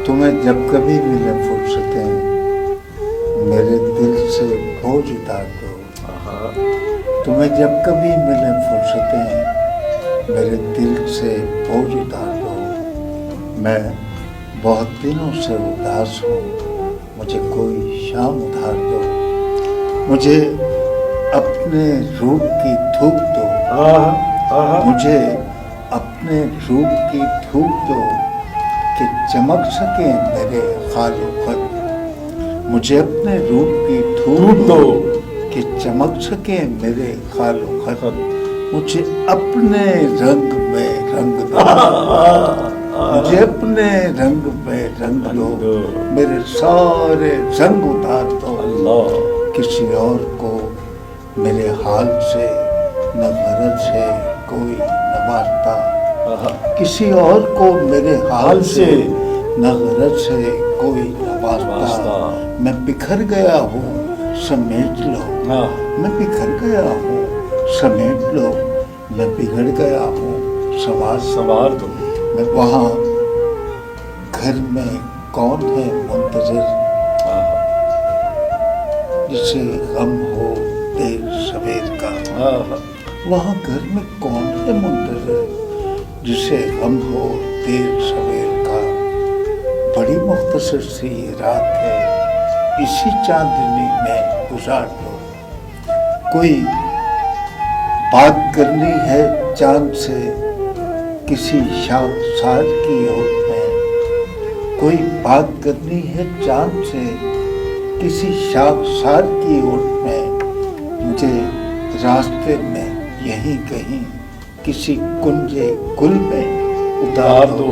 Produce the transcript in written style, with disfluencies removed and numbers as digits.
तुम्हें जब कभी मिले फुर्सतें मेरे दिल से बोझ उतार दो। तुम्हें जब कभी मिले फुर्सतें मेरे दिल से बोझ उतार दो। मैं बहुत दिनों से उदास हूँ, मुझे कोई शाम उधार दो। मुझे अपने रूप की धूप दो। मुझे अपने रूप की धूप दो कि चमक सके मेरे खालो खत। मुझे अपने रूप की धूप दो कि चमक सके मेरे खालो खत। मुझे अपने रंग में रंग दो। मुझे अपने रंग में रंग दो। मेरे सारे रंग उतार दो। किसी और को मेरे हाल से न गरज है कोई न वास्ता। किसी और को मेरे हाल से न गरज है कोई न वास्ता। मैं बिखर गया हूँ समेट लो। मैं बिखर गया हूँ समेट लो। मैं बिगड़ गया हूँ संवार दो। मैं वहाँ घर में कौन है मुंतजर जिसे गम हो देर सवेर का। वहाँ घर में कौन है मुंतजर जिसे गम हो देर सवेर का। बड़ी मुख्तसर सी ये रात है, इसी चांदनी में गुजार दो। कोई बात करनी है चांद से किसी शाखसार की ओर में। कोई बात करनी है चांद से किसी शाखसार की ओर में। मुझे रास्ते में यहीं कहीं किसी कुंजे गुल में उतार दो।